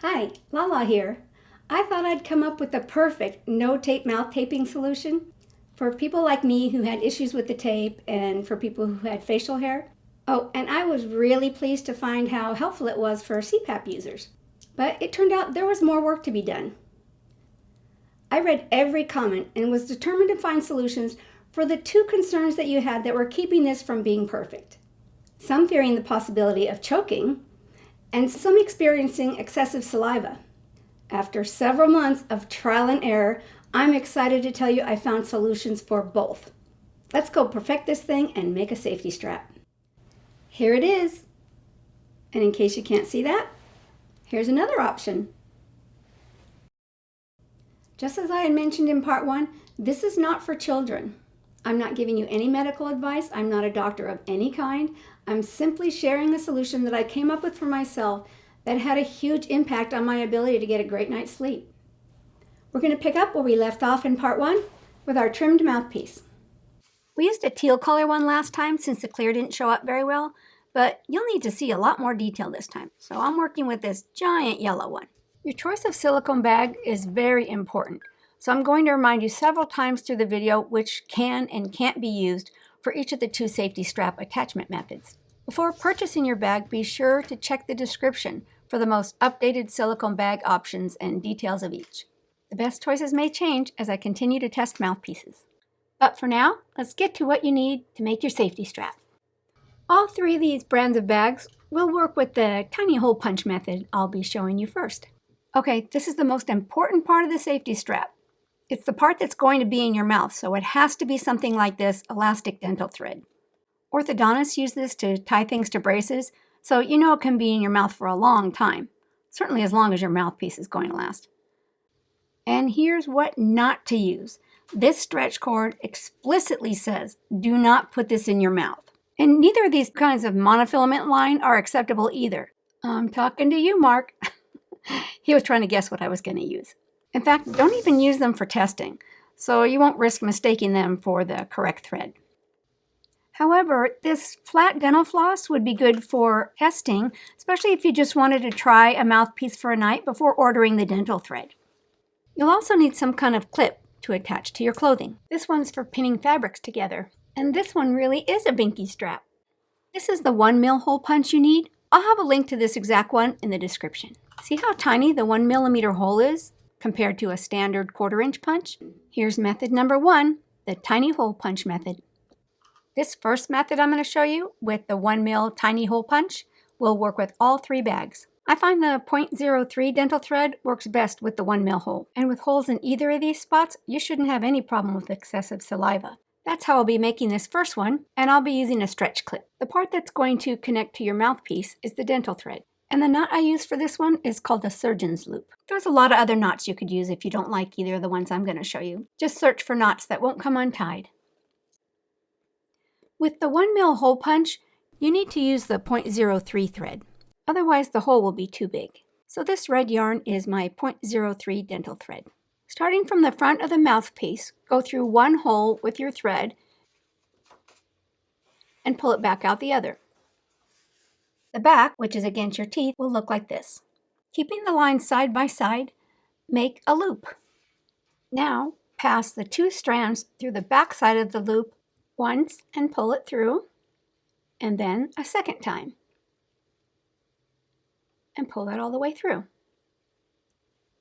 Hi, Lala here. I thought I'd come up with the perfect no-tape mouth taping solution for people like me who had issues with the tape and for people who had facial hair. Oh, and I was really pleased to find how helpful it was for CPAP users. But it turned out there was more work to be done. I read every comment and was determined to find solutions for the two concerns that you had that were keeping this from being perfect. Some fearing the possibility of choking, and some experiencing excessive saliva. After several months of trial and error, I'm excited to tell you I found solutions for both. Let's go perfect this thing and make a safety strap. Here it is. And in case you can't see that, here's another option. Just as I had mentioned in part 1, this is not for children. I'm not giving you any medical advice. I'm not a doctor of any kind. I'm simply sharing a solution that I came up with for myself that had a huge impact on my ability to get a great night's sleep. We're going to pick up where we left off in part 1 with our trimmed mouthpiece. We used a teal color one last time since the clear didn't show up very well, but you'll need to see a lot more detail this time. So I'm working with this giant yellow one. Your choice of silicone bag is very important. So I'm going to remind you several times through the video which can and can't be used for each of the two safety strap attachment methods. Before purchasing your bag, be sure to check the description for the most updated silicone bag options and details of each. The best choices may change as I continue to test mouthpieces. But for now, let's get to what you need to make your safety strap. All three of these brands of bags will work with the tiny hole punch method I'll be showing you first. Okay, this is the most important part of the safety strap. It's the part that's going to be in your mouth, so it has to be something like this elastic dental thread. Orthodontists use this to tie things to braces, so you know it can be in your mouth for a long time, certainly as long as your mouthpiece is going to last. And here's what not to use. This stretch cord explicitly says, do not put this in your mouth. And neither of these kinds of monofilament line are acceptable either. I'm talking to you, Mark. He was trying to guess what I was going to use. In fact, don't even use them for testing, so you won't risk mistaking them for the correct thread. However, this flat dental floss would be good for testing, especially if you just wanted to try a mouthpiece for a night before ordering the dental thread. You'll also need some kind of clip to attach to your clothing. This one's for pinning fabrics together, and this one really is a binky strap. This is the 1 mil hole punch you need. I'll have a link to this exact one in the description. See how tiny the 1 millimeter hole is compared to a standard 1/4 inch punch? Here's method number 1, the tiny hole punch method. This first method I'm going to show you with the 1 mil tiny hole punch will work with all three bags. I find the .03 dental thread works best with the 1 mil hole, and with holes in either of these spots, you shouldn't have any problem with excessive saliva. That's how I'll be making this first one, and I'll be using a stretch clip. The part that's going to connect to your mouthpiece is the dental thread, and the knot I use for this one is called a surgeon's loop. There's a lot of other knots you could use if you don't like either of the ones I'm going to show you. Just search for knots that won't come untied. With the 1 mil hole punch, you need to use the .03 thread. Otherwise, the hole will be too big. So this red yarn is my .03 dental thread. Starting from the front of the mouthpiece, go through one hole with your thread and pull it back out the other. The back, which is against your teeth, will look like this. Keeping the lines side by side, make a loop. Now, pass the two strands through the back side of the loop once and pull it through, and then a second time. And pull that all the way through.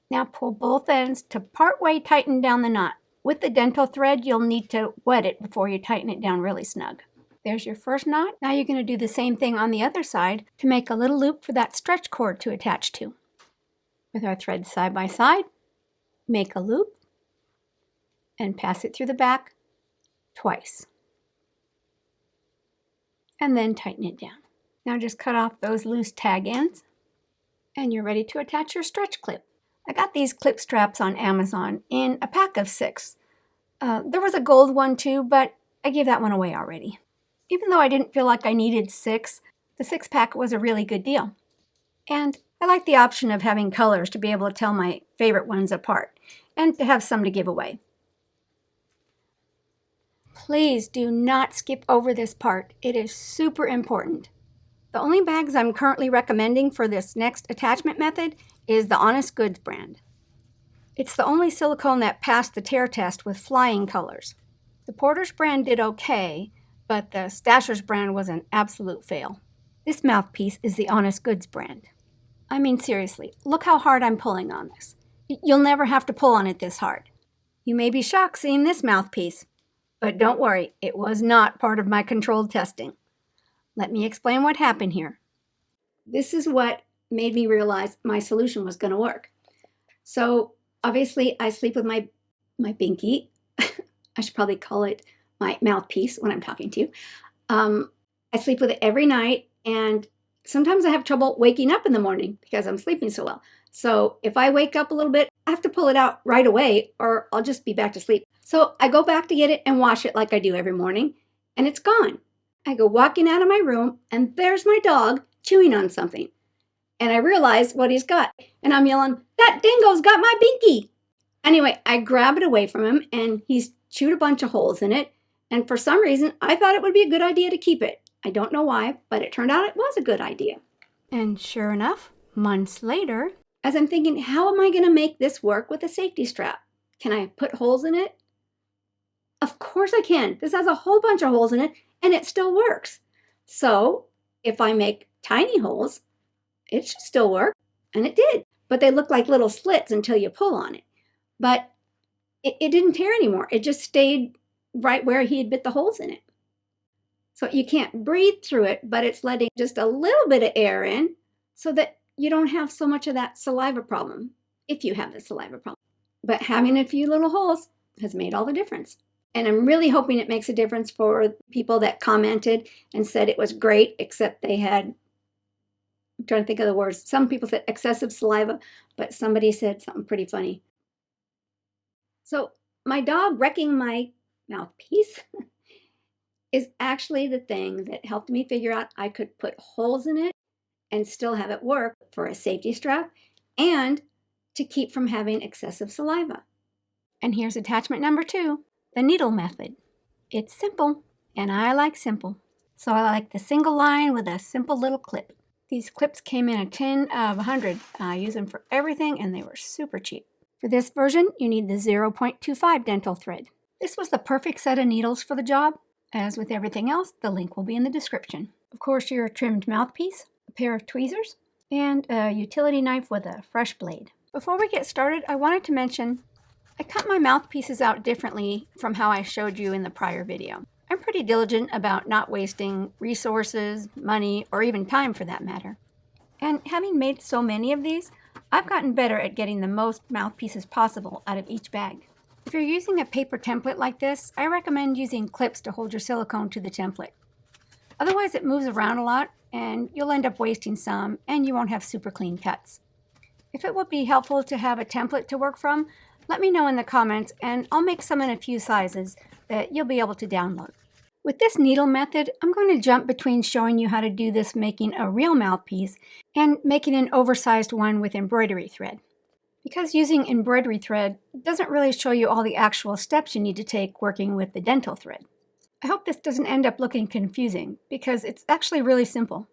Now pull both ends to partway tighten down the knot. With the dental thread, you'll need to wet it before you tighten it down really snug. There's your first knot. Now you're going to do the same thing on the other side to make a little loop for that stretch cord to attach to. With our threads side by side, make a loop and pass it through the back twice. And then tighten it down. Now just cut off those loose tag ends and you're ready to attach your stretch clip. I got these clip straps on Amazon in a pack of 6. There was a gold one too, but I gave that one away already. Even though I didn't feel like I needed 6, the 6-pack was a really good deal. And I like the option of having colors to be able to tell my favorite ones apart and to have some to give away. Please do not skip over this part. It is super important. The only bags I'm currently recommending for this next attachment method is the Honest Goods brand. It's the only silicone that passed the tear test with flying colors. The Porter's brand did okay, but the Stasher's brand was an absolute fail. This mouthpiece is the Honest Goods brand. I mean, seriously, look how hard I'm pulling on this. You'll never have to pull on it this hard. You may be shocked seeing this mouthpiece, but don't worry, it was not part of my controlled testing. Let me explain what happened here. This is what made me realize my solution was going to work. So obviously I sleep with my binky. I should probably call it my mouthpiece when I'm talking to you. I sleep with it every night, and sometimes I have trouble waking up in the morning because I'm sleeping so well. So if I wake up a little bit, I have to pull it out right away or I'll just be back to sleep. So I go back to get it and wash it like I do every morning, and it's gone. I go walking out of my room, and there's my dog chewing on something. And I realize what he's got, and I'm yelling, "That dingo's got my binky!" Anyway, I grab it away from him, and he's chewed a bunch of holes in it, and for some reason, I thought it would be a good idea to keep it. I don't know why, but it turned out it was a good idea. And sure enough, months later, as I'm thinking, how am I going to make this work with a safety strap? Can I put holes in it? Of course I can. This has a whole bunch of holes in it, and it still works. So if I make tiny holes, it should still work, and it did. But they look like little slits until you pull on it. But it didn't tear anymore. It just stayed right where he had bit the holes in it. So you can't breathe through it, but it's letting just a little bit of air in so that you don't have so much of that saliva problem, if you have the saliva problem. But having a few little holes has made all the difference. And I'm really hoping it makes a difference for people that commented and said it was great, except they had, I'm trying to think of the words. Some people said excessive saliva, but somebody said something pretty funny. So my dog wrecking my mouthpiece is actually the thing that helped me figure out I could put holes in it and still have it work for a safety strap and to keep from having excessive saliva. And here's attachment number 2, the needle method. It's simple, and I like simple. So I like the single line with a simple little clip. These clips came in a tin of 100. I use them for everything, and they were super cheap. For this version, you need the 0.25 dental thread. This was the perfect set of needles for the job. As with everything else, the link will be in the description. Of course, your trimmed mouthpiece, a pair of tweezers, and a utility knife with a fresh blade. Before we get started, I wanted to mention I cut my mouthpieces out differently from how I showed you in the prior video. I'm pretty diligent about not wasting resources, money, or even time for that matter. And having made so many of these, I've gotten better at getting the most mouthpieces possible out of each bag. If you're using a paper template like this, I recommend using clips to hold your silicone to the template. Otherwise, it moves around a lot, and you'll end up wasting some, and you won't have super clean cuts. If it would be helpful to have a template to work from, let me know in the comments, and I'll make some in a few sizes that you'll be able to download. With this needle method, I'm going to jump between showing you how to do this making a real mouthpiece and making an oversized one with embroidery thread. Because using embroidery thread doesn't really show you all the actual steps you need to take working with the dental thread. I hope this doesn't end up looking confusing, because it's actually really simple.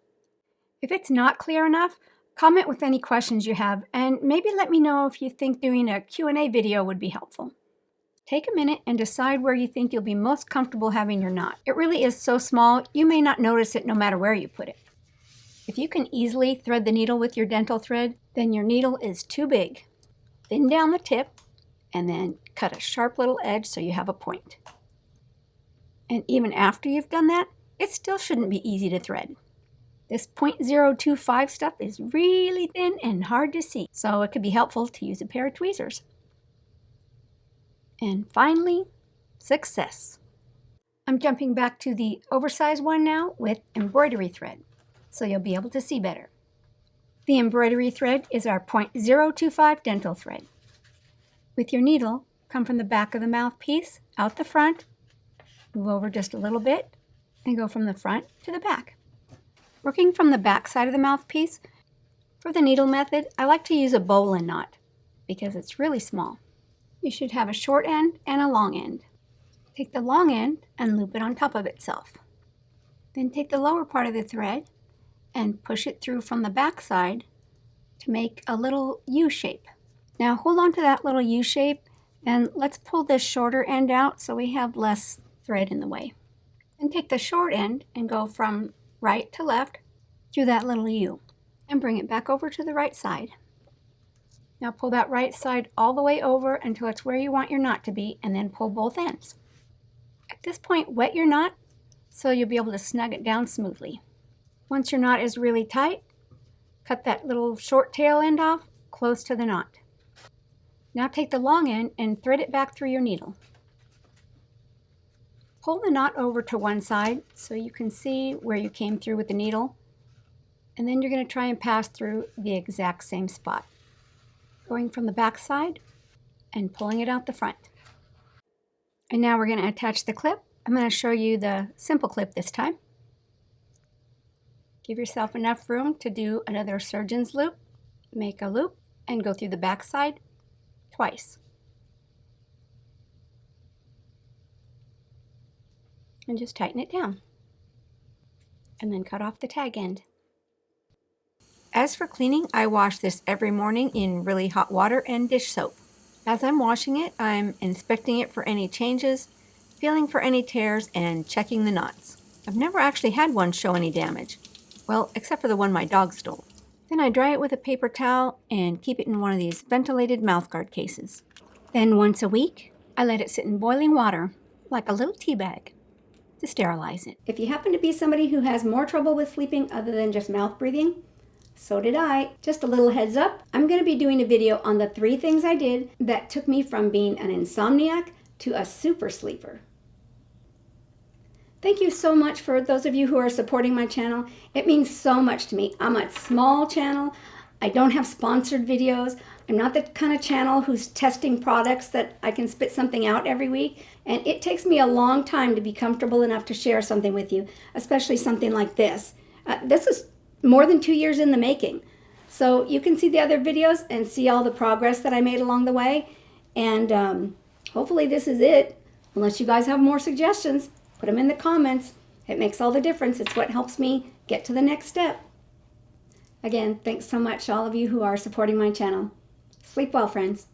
If it's not clear enough, comment with any questions you have, and maybe let me know if you think doing a Q&A video would be helpful. Take a minute and decide where you think you'll be most comfortable having your knot. It really is so small, you may not notice it no matter where you put it. If you can easily thread the needle with your dental thread, then your needle is too big. Thin down the tip, and then cut a sharp little edge so you have a point. And even after you've done that, it still shouldn't be easy to thread. This 0.025 stuff is really thin and hard to see, so it could be helpful to use a pair of tweezers. And finally, success. I'm jumping back to the oversized one now with embroidery thread, so you'll be able to see better. The embroidery thread is our 0.025 dental thread. With your needle, come from the back of the mouthpiece, out the front, move over just a little bit, and go from the front to the back. Working from the back side of the mouthpiece, for the needle method, I like to use a bowline knot because it's really small. You should have a short end and a long end. Take the long end and loop it on top of itself. Then take the lower part of the thread and push it through from the back side to make a little U shape. Now hold on to that little U shape and let's pull this shorter end out so we have less thread in the way. And take the short end and go from right to left through that little U and bring it back over to the right side. Now pull that right side all the way over until it's where you want your knot to be, and then pull both ends. At this point, wet your knot so you'll be able to snug it down smoothly. Once your knot is really tight, cut that little short tail end off close to the knot. Now take the long end and thread it back through your needle. Pull the knot over to one side so you can see where you came through with the needle, and then you're going to try and pass through the exact same spot, going from the back side and pulling it out the front. And now we're going to attach the clip. I'm going to show you the simple clip this time. Give yourself enough room to do another surgeon's loop, make a loop, and go through the back side twice. And just tighten it down. And then cut off the tag end. As for cleaning, I wash this every morning in really hot water and dish soap. As I'm washing it, I'm inspecting it for any changes, feeling for any tears, and checking the knots. I've never actually had one show any damage. Well, except for the one my dog stole. Then I dry it with a paper towel and keep it in one of these ventilated mouthguard cases. Then once a week, I let it sit in boiling water, like a little tea bag, to sterilize it. If you happen to be somebody who has more trouble with sleeping other than just mouth breathing, so did I. Just a little heads up, I'm going to be doing a video on the 3 things I did that took me from being an insomniac to a super sleeper. Thank you so much for those of you who are supporting my channel. It means so much to me. I'm a small channel. I don't have sponsored videos. I'm not the kind of channel who's testing products that I can spit something out every week. And it takes me a long time to be comfortable enough to share something with you, especially something like this. This is more than 2 years in the making. So you can see the other videos and see all the progress that I made along the way. And hopefully this is it. Unless you guys have more suggestions, put them in the comments. It makes all the difference. It's what helps me get to the next step. Again, thanks so much to all of you who are supporting my channel. Sleep well, friends.